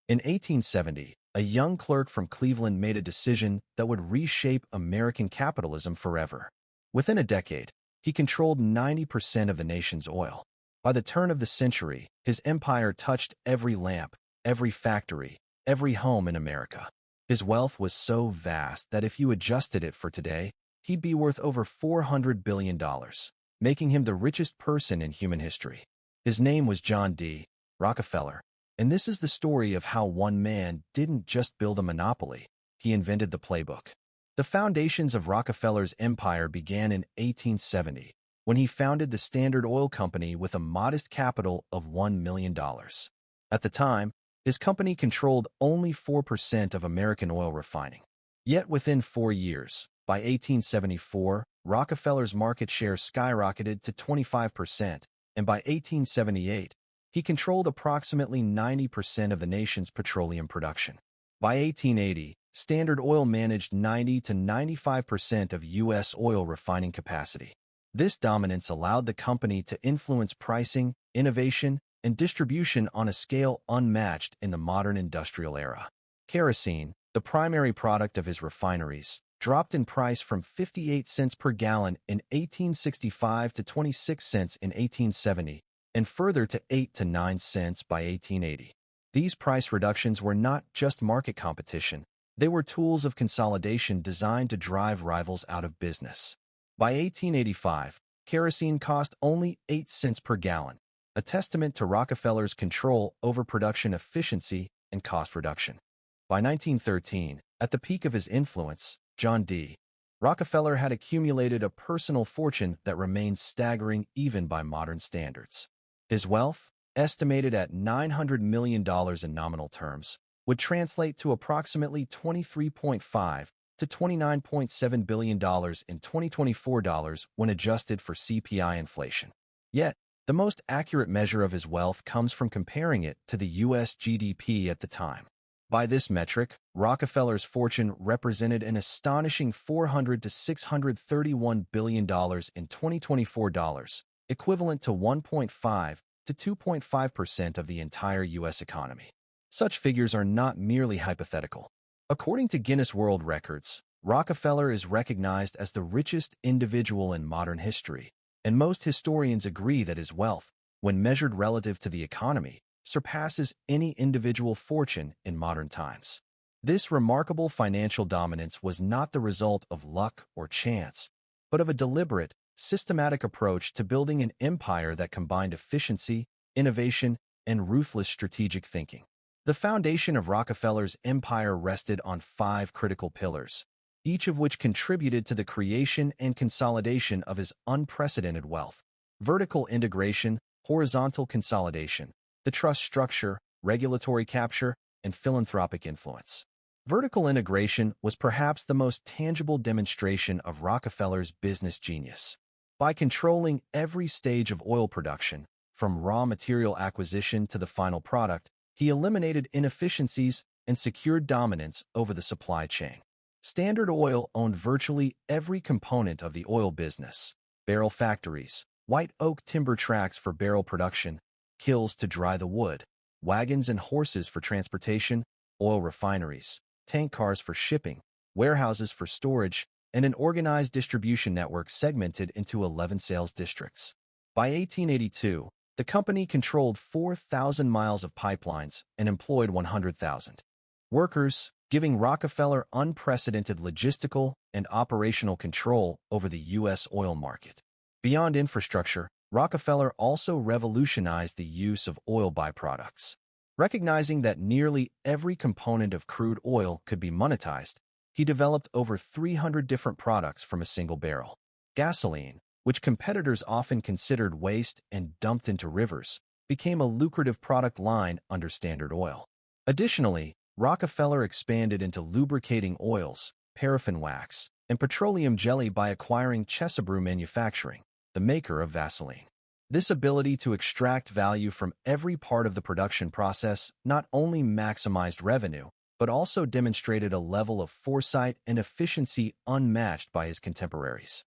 In 1870, a young clerk from Cleveland made a decision that would reshape American capitalism forever. Within a decade, he controlled 90% of the nation's oil. By the turn of the century, his empire touched every lamp, every factory, every home in America. His wealth was so vast that if you adjusted it for today, he'd be worth over $400 billion, making him the richest person in human history. His name was John D. Rockefeller, and this is the story of how one man didn't just build a monopoly, he invented the playbook. The foundations of Rockefeller's empire began in 1870, when he founded the Standard Oil Company with a modest capital of $1 million. At the time, his company controlled only 4% of American oil refining. Yet within 4 years, by 1874, Rockefeller's market share skyrocketed to 25%, and by 1878, he controlled approximately 90% of the nation's petroleum production. By 1880, Standard Oil managed 90 to 95% of U.S. oil refining capacity. This dominance allowed the company to influence pricing, innovation, and distribution on a scale unmatched in the modern industrial era. Kerosene, the primary product of his refineries, dropped in price from 58 cents per gallon in 1865 to 26 cents in 1870, and further to 8 to 9 cents by 1880. These price reductions were not just market competition, they were tools of consolidation designed to drive rivals out of business. By 1885, kerosene cost only 8 cents per gallon, a testament to Rockefeller's control over production efficiency and cost reduction. By 1913, at the peak of his influence, John D. Rockefeller had accumulated a personal fortune that remains staggering even by modern standards. His wealth, estimated at $900 million in nominal terms, would translate to approximately $23.5 to $29.7 billion in 2024 dollars when adjusted for CPI inflation. Yet, the most accurate measure of his wealth comes from comparing it to the U.S. GDP at the time. By this metric, Rockefeller's fortune represented an astonishing $400 to $631 billion in 2024 dollars, equivalent to 1.5 to 2.5% of the entire U.S. economy. Such figures are not merely hypothetical. According to Guinness World Records, Rockefeller is recognized as the richest individual in modern history, and most historians agree that his wealth, when measured relative to the economy, surpasses any individual fortune in modern times. This remarkable financial dominance was not the result of luck or chance, but of a deliberate, systematic approach to building an empire that combined efficiency, innovation, and ruthless strategic thinking. The foundation of Rockefeller's empire rested on 5 critical pillars, each of which contributed to the creation and consolidation of his unprecedented wealth: vertical integration, horizontal consolidation, the trust structure, regulatory capture, and philanthropic influence. Vertical integration was perhaps the most tangible demonstration of Rockefeller's business genius. By controlling every stage of oil production, from raw material acquisition to the final product, he eliminated inefficiencies and secured dominance over the supply chain. Standard Oil owned virtually every component of the oil business: barrel factories, white oak timber tracks for barrel production, kilns to dry the wood, wagons and horses for transportation, oil refineries, tank cars for shipping, warehouses for storage, and an organized distribution network segmented into 11 sales districts. By 1882, the company controlled 4,000 miles of pipelines and employed 100,000 workers, giving Rockefeller unprecedented logistical and operational control over the U.S. oil market. Beyond infrastructure, Rockefeller also revolutionized the use of oil byproducts. Recognizing that nearly every component of crude oil could be monetized, he developed over 300 different products from a single barrel. Gasoline, which competitors often considered waste and dumped into rivers, became a lucrative product line under Standard Oil. Additionally, Rockefeller expanded into lubricating oils, paraffin wax, and petroleum jelly by acquiring Chesapeake Manufacturing, the maker of Vaseline. This ability to extract value from every part of the production process not only maximized revenue, but also demonstrated a level of foresight and efficiency unmatched by his contemporaries.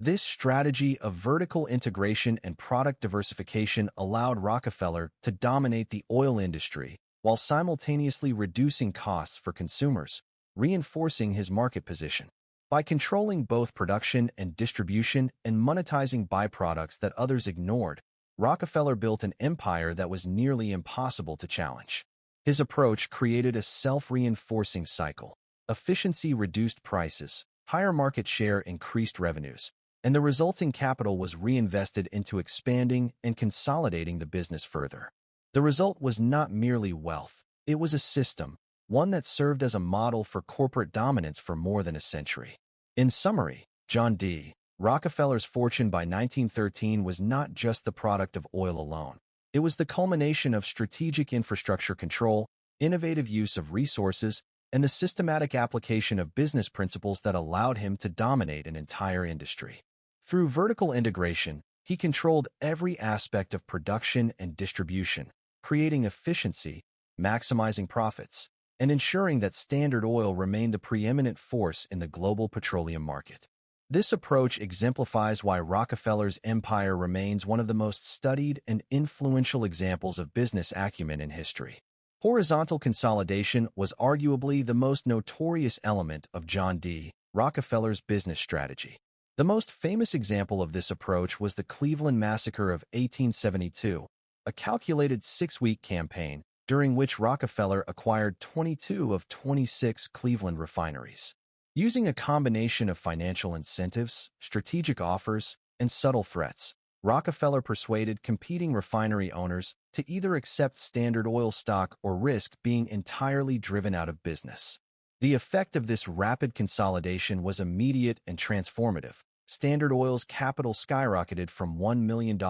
This strategy of vertical integration and product diversification allowed Rockefeller to dominate the oil industry while simultaneously reducing costs for consumers, reinforcing his market position. By controlling both production and distribution and monetizing byproducts that others ignored, Rockefeller built an empire that was nearly impossible to challenge. His approach created a self-reinforcing cycle. Efficiency reduced prices, higher market share increased revenues, and the resulting capital was reinvested into expanding and consolidating the business further. The result was not merely wealth, it was a system, one that served as a model for corporate dominance for more than a century. In summary, John D. Rockefeller's fortune by 1913 was not just the product of oil alone. It was the culmination of strategic infrastructure control, innovative use of resources, and the systematic application of business principles that allowed him to dominate an entire industry. Through vertical integration, he controlled every aspect of production and distribution, creating efficiency, maximizing profits, and ensuring that Standard Oil remained the preeminent force in the global petroleum market. This approach exemplifies why Rockefeller's empire remains one of the most studied and influential examples of business acumen in history. Horizontal consolidation was arguably the most notorious element of John D. Rockefeller's business strategy. The most famous example of this approach was the Cleveland Massacre of 1872, a calculated 6-week campaign during which Rockefeller acquired 22 of 26 Cleveland refineries. Using a combination of financial incentives, strategic offers, and subtle threats, Rockefeller persuaded competing refinery owners to either accept Standard Oil stock or risk being entirely driven out of business. The effect of this rapid consolidation was immediate and transformative. Standard Oil's capital skyrocketed from $1 million to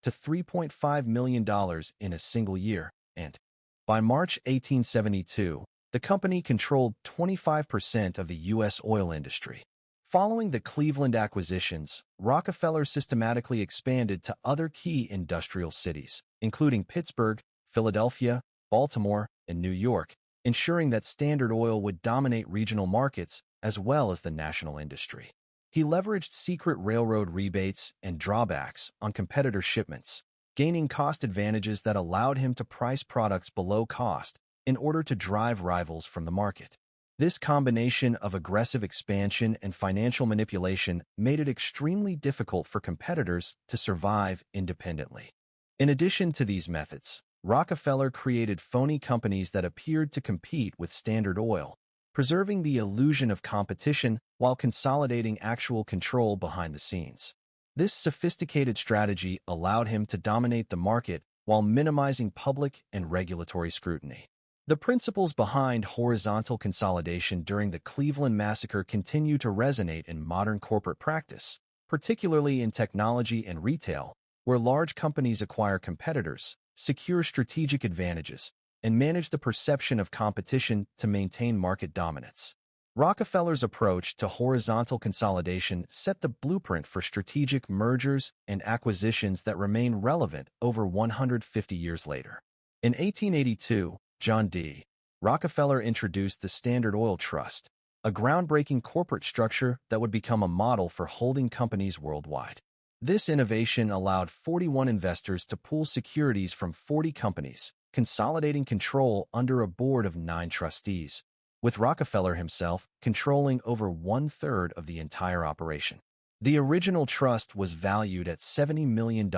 $3.5 million in a single year, and by March 1872, the company controlled 25% of the U.S. oil industry. Following the Cleveland acquisitions, Rockefeller systematically expanded to other key industrial cities, including Pittsburgh, Philadelphia, Baltimore, and New York, ensuring that Standard Oil would dominate regional markets as well as the national industry. He leveraged secret railroad rebates and drawbacks on competitor shipments, gaining cost advantages that allowed him to price products below cost in order to drive rivals from the market. This combination of aggressive expansion and financial manipulation made it extremely difficult for competitors to survive independently. In addition to these methods, Rockefeller created phony companies that appeared to compete with Standard Oil, preserving the illusion of competition while consolidating actual control behind the scenes. This sophisticated strategy allowed him to dominate the market while minimizing public and regulatory scrutiny. The principles behind horizontal consolidation during the Cleveland Massacre continue to resonate in modern corporate practice, particularly in technology and retail, where large companies acquire competitors, secure strategic advantages, and manage the perception of competition to maintain market dominance. Rockefeller's approach to horizontal consolidation set the blueprint for strategic mergers and acquisitions that remain relevant over 150 years later. In 1882, John D. Rockefeller introduced the Standard Oil Trust, a groundbreaking corporate structure that would become a model for holding companies worldwide. This innovation allowed 41 investors to pool securities from 40 companies, consolidating control under a board of 9 trustees, with Rockefeller himself controlling over 1/3 of the entire operation. The original trust was valued at $70 million,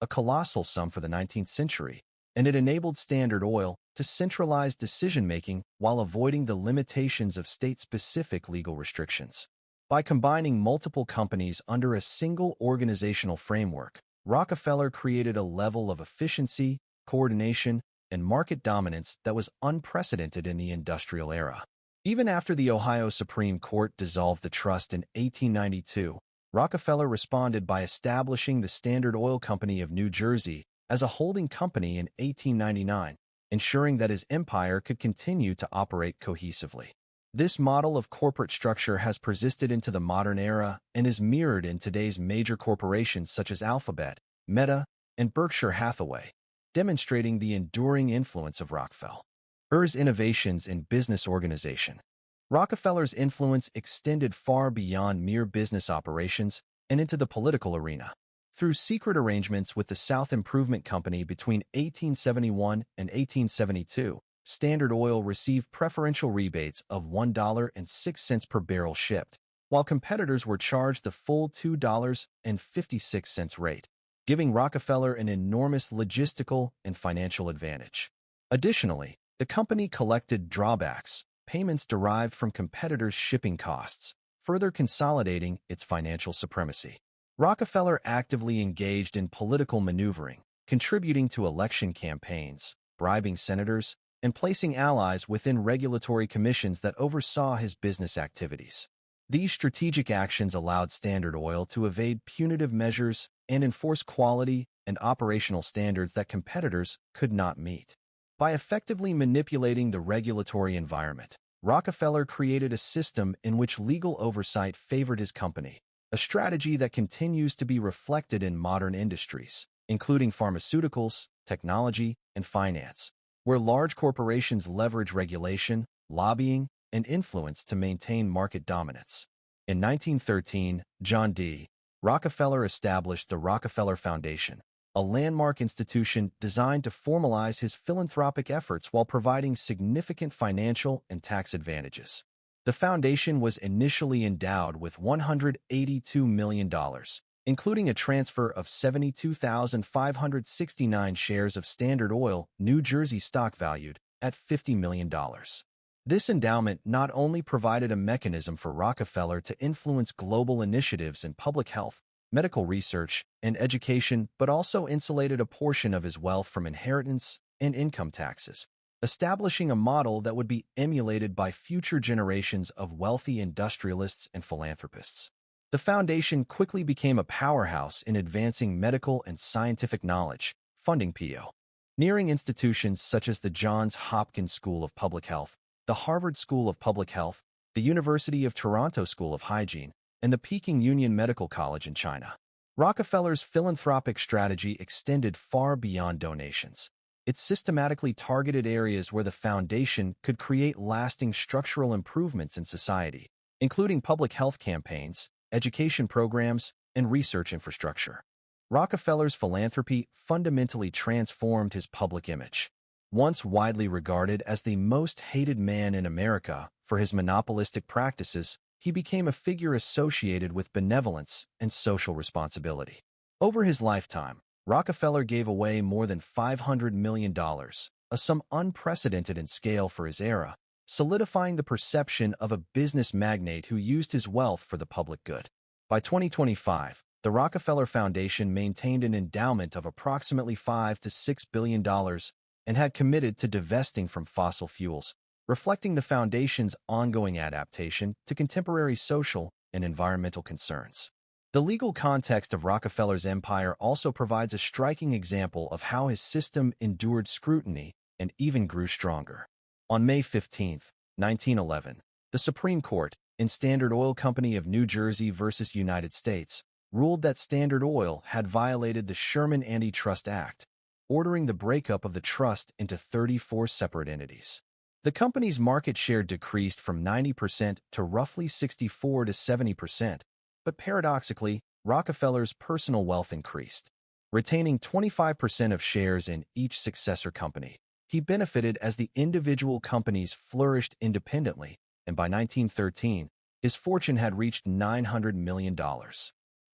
a colossal sum for the 19th century, and it enabled Standard Oil to centralize decision-making while avoiding the limitations of state-specific legal restrictions. By combining multiple companies under a single organizational framework, Rockefeller created a level of efficiency, coordination, and market dominance that was unprecedented in the industrial era. Even after the Ohio Supreme Court dissolved the trust in 1892, Rockefeller responded by establishing the Standard Oil Company of New Jersey as a holding company in 1899, ensuring that his empire could continue to operate cohesively. This model of corporate structure has persisted into the modern era and is mirrored in today's major corporations such as Alphabet, Meta, and Berkshire Hathaway, demonstrating the enduring influence of Rockefeller's innovations in business organization. Rockefeller's influence extended far beyond mere business operations and into the political arena. Through secret arrangements with the South Improvement Company between 1871 and 1872, Standard Oil received preferential rebates of $1.06 per barrel shipped, while competitors were charged the full $2.56 rate, giving Rockefeller an enormous logistical and financial advantage. Additionally, the company collected drawbacks, payments derived from competitors' shipping costs, further consolidating its financial supremacy. Rockefeller actively engaged in political maneuvering, contributing to election campaigns, bribing senators, and placing allies within regulatory commissions that oversaw his business activities. These strategic actions allowed Standard Oil to evade punitive measures and enforce quality and operational standards that competitors could not meet. By effectively manipulating the regulatory environment, Rockefeller created a system in which legal oversight favored his company, a strategy that continues to be reflected in modern industries, including pharmaceuticals, technology, and finance, where large corporations leverage regulation, lobbying, and influence to maintain market dominance. In 1913, John D. Rockefeller established the Rockefeller Foundation, a landmark institution designed to formalize his philanthropic efforts while providing significant financial and tax advantages. The foundation was initially endowed with $182 million, including a transfer of 72,569 shares of Standard Oil, New Jersey stock valued at $50 million. This endowment not only provided a mechanism for Rockefeller to influence global initiatives in public health, medical research, and education, but also insulated a portion of his wealth from inheritance and income taxes, establishing a model that would be emulated by future generations of wealthy industrialists and philanthropists. The foundation quickly became a powerhouse in advancing medical and scientific knowledge, funding pioneering institutions such as the Johns Hopkins School of Public Health, the Harvard School of Public Health, the University of Toronto School of Hygiene, and the Peking Union Medical College in China. Rockefeller's philanthropic strategy extended far beyond donations. It systematically targeted areas where the foundation could create lasting structural improvements in society, including public health campaigns, education programs, and research infrastructure. Rockefeller's philanthropy fundamentally transformed his public image. Once widely regarded as the most hated man in America for his monopolistic practices, he became a figure associated with benevolence and social responsibility. Over his lifetime, Rockefeller gave away more than $500 million, a sum unprecedented in scale for his era, solidifying the perception of a business magnate who used his wealth for the public good. By 2025, the Rockefeller Foundation maintained an endowment of approximately $5 to $6 billion and had committed to divesting from fossil fuels, reflecting the foundation's ongoing adaptation to contemporary social and environmental concerns. The legal context of Rockefeller's empire also provides a striking example of how his system endured scrutiny and even grew stronger. On May 15, 1911, the Supreme Court, in Standard Oil Company of New Jersey versus United States, ruled that Standard Oil had violated the Sherman Antitrust Act, ordering the breakup of the trust into 34 separate entities. The company's market share decreased from 90% to roughly 64 to 70%, but paradoxically, Rockefeller's personal wealth increased. Retaining 25% of shares in each successor company, he benefited as the individual companies flourished independently, and by 1913, his fortune had reached $900 million.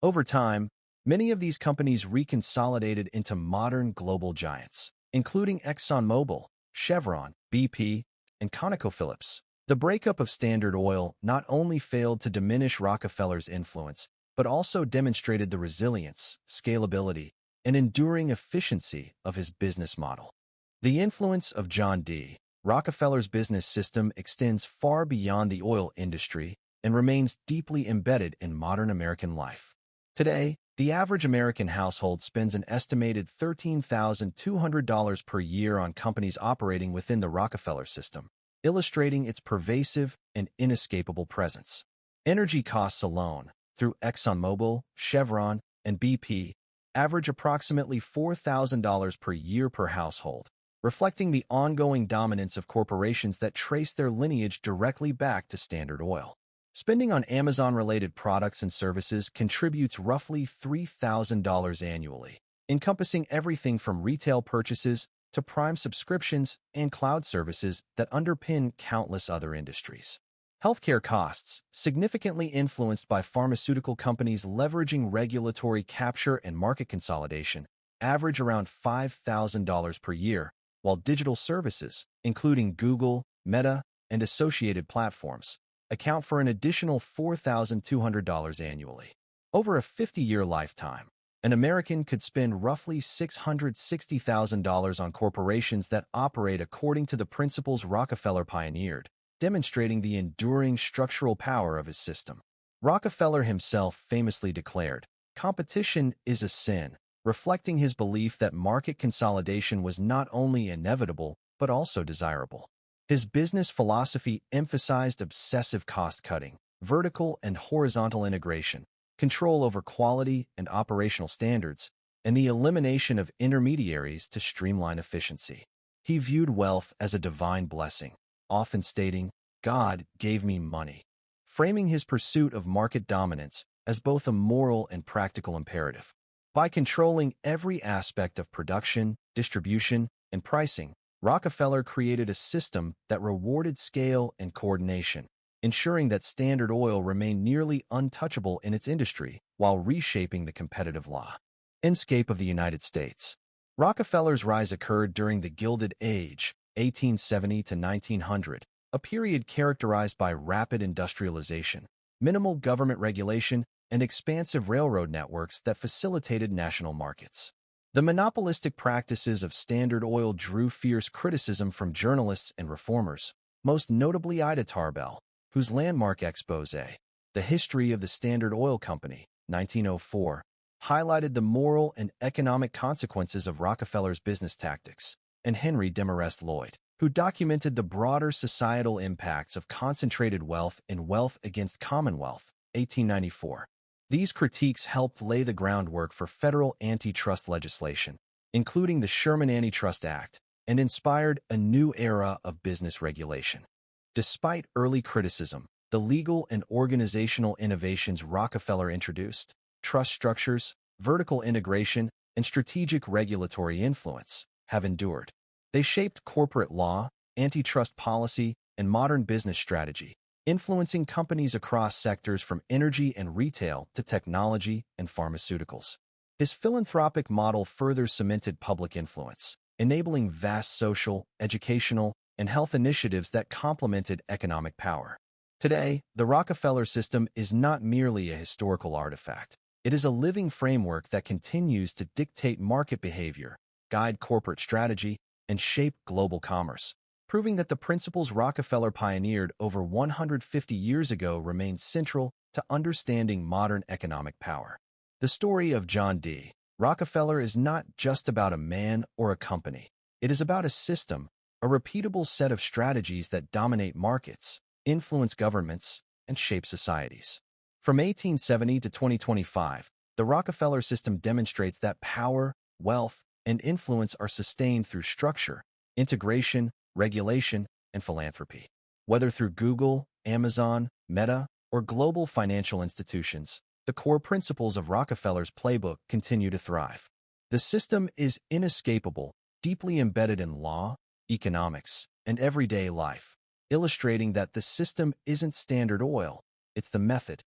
Over time, many of these companies reconsolidated into modern global giants, including ExxonMobil, Chevron, BP, and ConocoPhillips. The breakup of Standard Oil not only failed to diminish Rockefeller's influence, but also demonstrated the resilience, scalability, and enduring efficiency of his business model. The influence of John D. Rockefeller's business system extends far beyond the oil industry and remains deeply embedded in modern American life. Today, the average American household spends an estimated $13,200 per year on companies operating within the Rockefeller system, illustrating its pervasive and inescapable presence. Energy costs alone, through ExxonMobil, Chevron, and BP, average approximately $4,000 per year per household, reflecting the ongoing dominance of corporations that trace their lineage directly back to Standard Oil. Spending on Amazon-related products and services contributes roughly $3,000 annually, encompassing everything from retail purchases to Prime subscriptions and cloud services that underpin countless other industries. Healthcare costs, significantly influenced by pharmaceutical companies leveraging regulatory capture and market consolidation, average around $5,000 per year, while digital services, including Google, Meta, and associated platforms, account for an additional $4,200 annually. Over a 50-year lifetime, an American could spend roughly $660,000 on corporations that operate according to the principles Rockefeller pioneered, demonstrating the enduring structural power of his system. Rockefeller himself famously declared, "Competition is a sin," reflecting his belief that market consolidation was not only inevitable, but also desirable. His business philosophy emphasized obsessive cost-cutting, vertical and horizontal integration, control over quality and operational standards, and the elimination of intermediaries to streamline efficiency. He viewed wealth as a divine blessing, often stating, "God gave me money," framing his pursuit of market dominance as both a moral and practical imperative. By controlling every aspect of production, distribution, and pricing, Rockefeller created a system that rewarded scale and coordination, ensuring that Standard Oil remained nearly untouchable in its industry while reshaping the competitive law. Landscape of the United States. Rockefeller's rise occurred during the Gilded Age, 1870 to 1900, a period characterized by rapid industrialization, minimal government regulation, and expansive railroad networks that facilitated national markets. The monopolistic practices of Standard Oil drew fierce criticism from journalists and reformers, most notably Ida Tarbell, whose landmark expose, The History of the Standard Oil Company, 1904, highlighted the moral and economic consequences of Rockefeller's business tactics, and Henry Demarest Lloyd, who documented the broader societal impacts of concentrated wealth and wealth against commonwealth, 1894. These critiques helped lay the groundwork for federal antitrust legislation, including the Sherman Antitrust Act, and inspired a new era of business regulation. Despite early criticism, the legal and organizational innovations Rockefeller introduced, trust structures, vertical integration, and strategic regulatory influence, have endured. They shaped corporate law, antitrust policy, and modern business strategy, influencing companies across sectors from energy and retail to technology and pharmaceuticals. His philanthropic model further cemented public influence, enabling vast social, educational, and health initiatives that complemented economic power. Today, the Rockefeller system is not merely a historical artifact. It is a living framework that continues to dictate market behavior, guide corporate strategy, and shape global commerce, proving that the principles Rockefeller pioneered over 150 years ago remain central to understanding modern economic power. The story of John D. Rockefeller is not just about a man or a company. It is about a system, a repeatable set of strategies that dominate markets, influence governments, and shape societies. From 1870 to 2025, the Rockefeller system demonstrates that power, wealth, and influence are sustained through structure, integration, regulation, and philanthropy. Whether through Google, Amazon, Meta, or global financial institutions, the core principles of Rockefeller's playbook continue to thrive. The system is inescapable, deeply embedded in law, economics, and everyday life, illustrating that the system isn't Standard Oil, it's the method,